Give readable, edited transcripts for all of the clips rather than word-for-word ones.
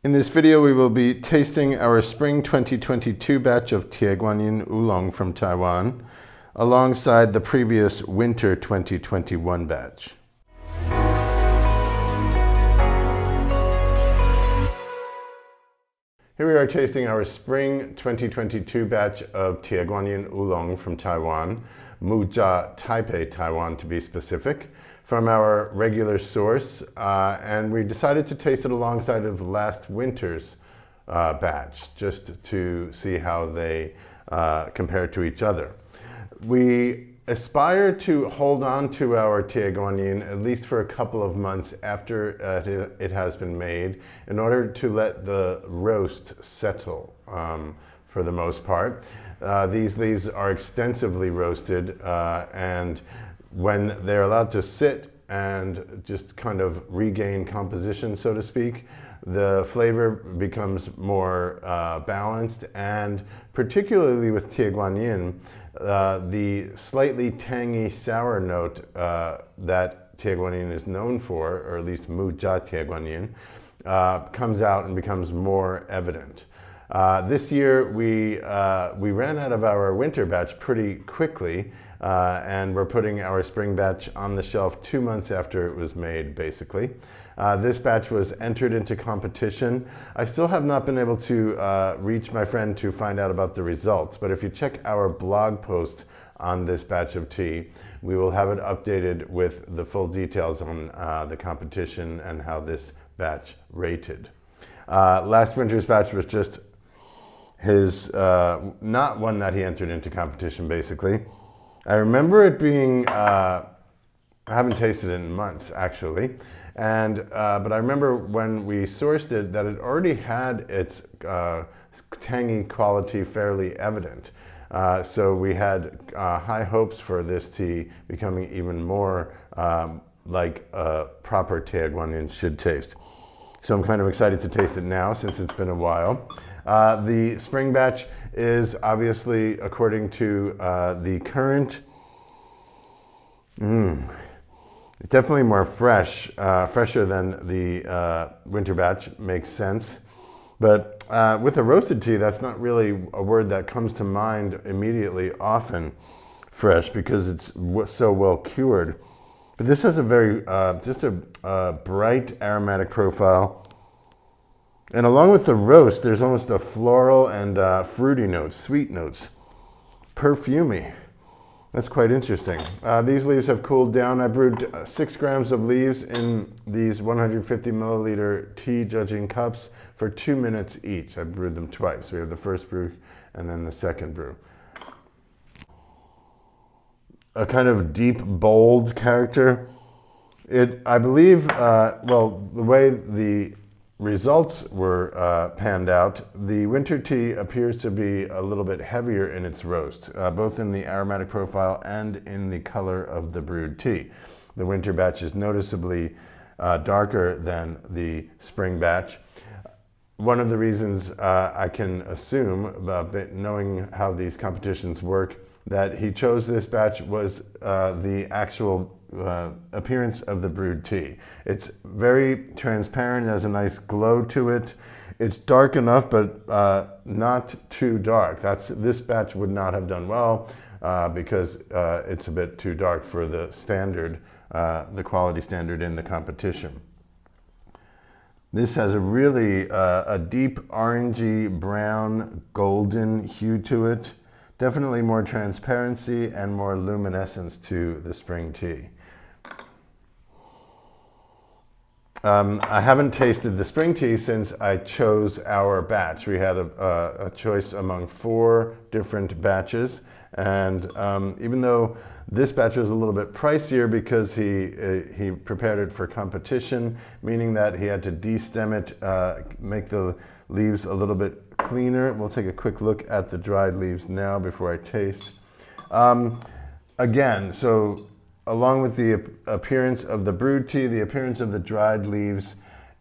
In this video, we will be tasting our Spring 2022 batch of Tie Guan Yin Oolong from Taiwan, alongside the previous Winter 2021 batch. Here we are tasting our Spring 2022 batch of Tie Guan Yin Oolong from Taiwan, Muzha, Taipei, Taiwan to be specific, from our regular source, and we decided to taste it alongside of last winter's batch, just to see how they compare to each other. We aspire to hold on to our Tie Guan Yin at least for a couple of months after it has been made, in order to let the roast settle for the most part. These leaves are extensively roasted, and when they're allowed to sit and just kind of regain composition, so to speak, the flavor becomes more balanced, and particularly with Tie Guan Yin, the slightly tangy sour note that Tie Guan Yin is known for, or at least Muzha Tie Guan Yin, comes out and becomes more evident. This year we ran out of our winter batch pretty quickly, and we're putting our spring batch on the shelf 2 months after it was made, basically. This batch was entered into competition. I still have not been able to reach my friend to find out about the results, but if you check our blog post on this batch of tea, we will have it updated with the full details on the competition and how this batch rated. Last winter's batch was just his, not one that he entered into competition, basically. I remember it being, I haven't tasted it in months actually, but I remember when we sourced it that it already had its tangy quality fairly evident. So we had high hopes for this tea becoming even more like a proper Tie Guan Yin should taste. So I'm kind of excited to taste it now since it's been a while. The spring batch is obviously, according to the current, definitely more fresh, fresher than the winter batch, makes sense. But with a roasted tea, that's not really a word that comes to mind immediately often, fresh, because it's so well cured. But this has a very, just a bright aromatic profile. And along with the roast, there's almost a floral and fruity notes, sweet notes, perfumey. That's quite interesting. These leaves have cooled down. I brewed 6 grams of leaves in these 150 milliliter tea judging cups for 2 minutes each. I brewed them twice. We have the first brew and then the second brew. A kind of deep, bold character. I believe, well, the way the results were panned out, the winter tea appears to be a little bit heavier in its roast, both in the aromatic profile and in the color of the brewed tea. The winter batch is noticeably darker than the spring batch. One of the reasons I can assume, knowing how these competitions work, that he chose this batch was the actual appearance of the brewed tea. It's very transparent, has a nice glow to it. It's dark enough, but not too dark. This batch would not have done well because it's a bit too dark for the standard, the quality standard in the competition. This has a really a deep orangey brown golden hue to it. Definitely more transparency and more luminescence to the spring tea. I haven't tasted the spring tea since I chose our batch. We had a choice among 4 different batches, and even though this batch was a little bit pricier because he prepared it for competition, meaning that he had to de-stem it, make the leaves a little bit cleaner. We'll take a quick look at the dried leaves now before I taste. Again, so along with the appearance of the brewed tea, the appearance of the dried leaves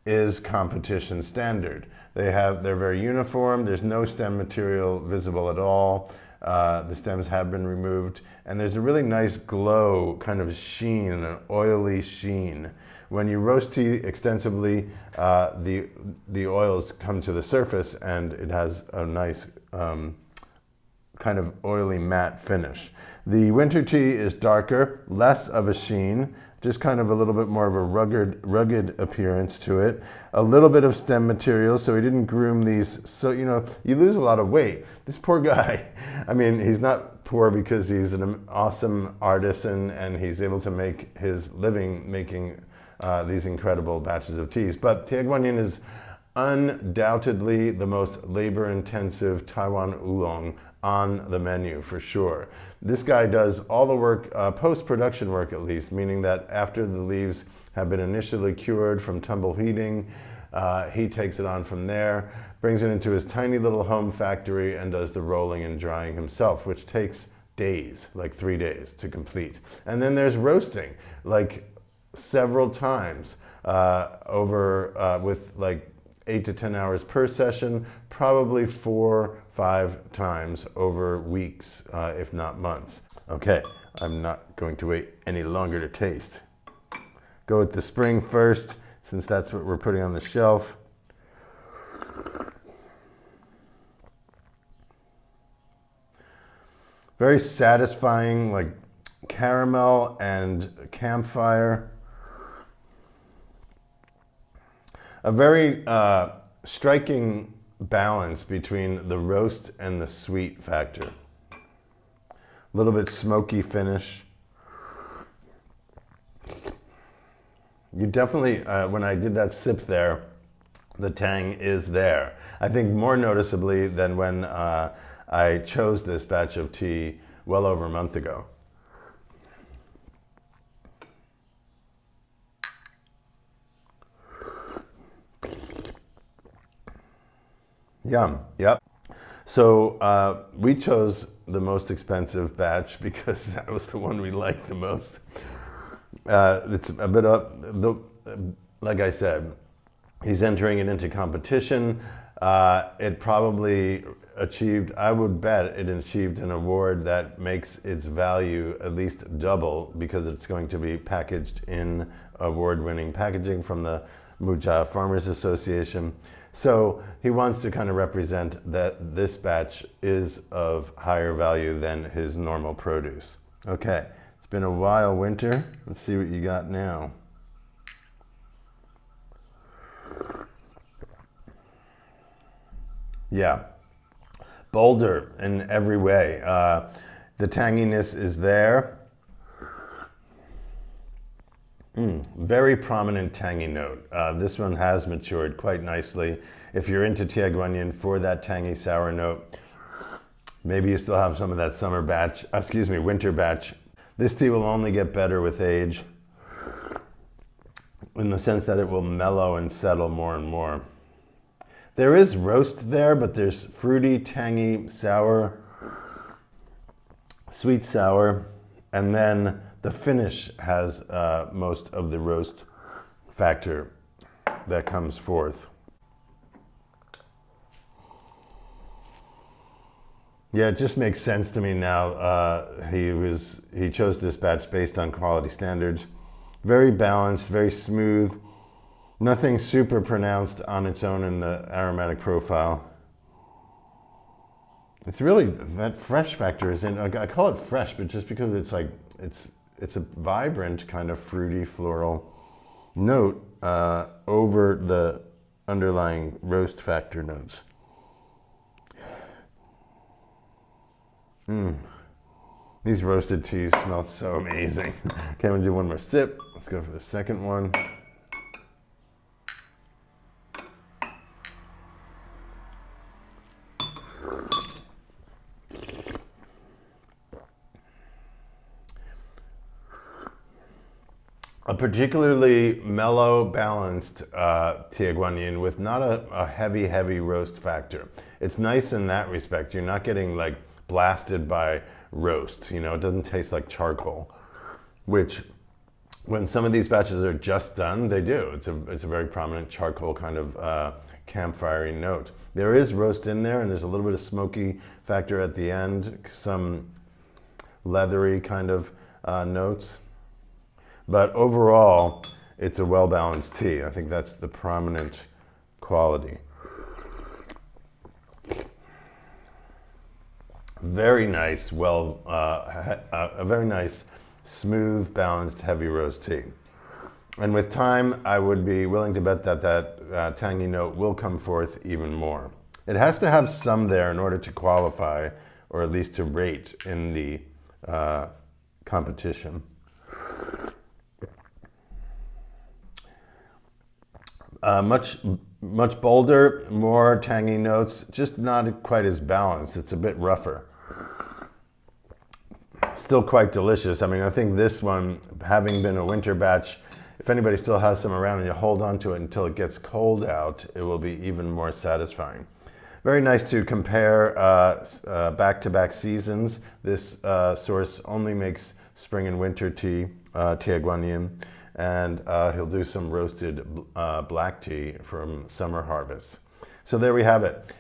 is competition standard. They're very uniform. There's no stem material visible at all. The stems have been removed, and there's a really nice glow, kind of sheen, an oily sheen, when you roast tea extensively, the oils come to the surface and it has a nice kind of oily matte finish. The winter tea is darker, less of a sheen, just kind of a little bit more of a rugged appearance to it. A little bit of stem material, so he didn't groom these. So, you know, you lose a lot of weight. This poor guy, I mean, he's not poor because he's an awesome artisan and he's able to make his living making these incredible batches of teas. But Tie Guan Yin is undoubtedly the most labor-intensive Taiwan oolong on the menu for sure. This guy does all the work, post-production work at least, meaning that after the leaves have been initially cured from tumble heating, he takes it on from there, brings it into his tiny little home factory and does the rolling and drying himself, which takes days, like 3 days to complete. And then there's roasting, like several times with like 8 to 10 hours per session, probably 4-5 times over weeks, if not months. Okay, I'm not going to wait any longer to taste. Go with the spring first, since that's what we're putting on the shelf. Very satisfying, like caramel and campfire. A very striking balance between the roast and the sweet factor. A little bit smoky finish. You definitely, when I did that sip there, the tang is there. I think more noticeably than when I chose this batch of tea well over a month ago. Yum, yep. So we chose the most expensive batch because that was the one we liked the most. It's a bit up, like I said, he's entering it into competition. It probably achieved, I would bet it achieved an award that makes its value at least double because it's going to be packaged in award-winning packaging from the Muzha Farmers Association. So he wants to kind of represent that this batch is of higher value than his normal produce. Okay, it's been a while, Winter. Let's see what you got now. Yeah, bolder in every way. The tanginess is there. Very prominent tangy note. This one has matured quite nicely. If you're into Tie Guan Yin for that tangy sour note, maybe you still have some of that winter batch. This tea will only get better with age in the sense that it will mellow and settle more and more. There is roast there, but there's fruity, tangy, sour, sweet sour, and then the finish has most of the roast factor that comes forth. Yeah, it just makes sense to me now. He chose this batch based on quality standards. Very balanced, very smooth. Nothing super pronounced on its own in the aromatic profile. It's really, that fresh factor is in, I call it fresh, but just because it's like, it's a vibrant kind of fruity floral note over the underlying roast factor notes. These roasted teas smell so amazing. Okay, I'm gonna do one more sip. Let's go for the second one. A particularly mellow, balanced Tie Guan Yin with not a heavy roast factor. It's nice in that respect. You're not getting like blasted by roast. You know, it doesn't taste like charcoal, which when some of these batches are just done, they do. It's a very prominent charcoal kind of campfire-y note. There is roast in there, and there's a little bit of smoky factor at the end, some leathery kind of notes. But overall, it's a well-balanced tea. I think that's the prominent quality. Very nice, a very nice, smooth, balanced, heavy roast tea. And with time, I would be willing to bet that that tangy note will come forth even more. It has to have some there in order to qualify, or at least to rate in the competition. Much bolder, more tangy notes, just not quite as balanced. It's a bit rougher. Still quite delicious. I mean, I think this one, having been a winter batch, if anybody still has some around and you hold on to it until it gets cold out, it will be even more satisfying. Very nice to compare back-to-back seasons. This source only makes spring and winter tea, Tie Guan Yin, and he'll do some roasted black tea from summer harvest. So there we have it.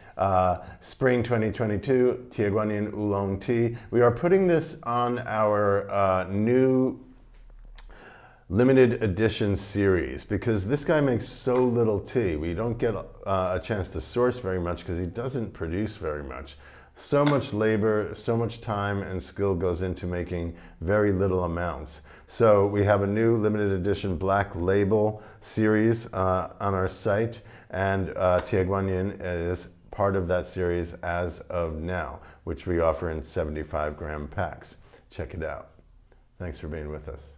Spring 2022, Tie Guan Yin Oolong tea. We are putting this on our new limited edition series because this guy makes so little tea. We don't get a chance to source very much because he doesn't produce very much. So much labor, so much time and skill goes into making very little amounts. So we have a new limited edition black label series on our site, and Tie Guan Yin is part of that series as of now, which we offer in 75-gram packs. Check it out. Thanks for being with us.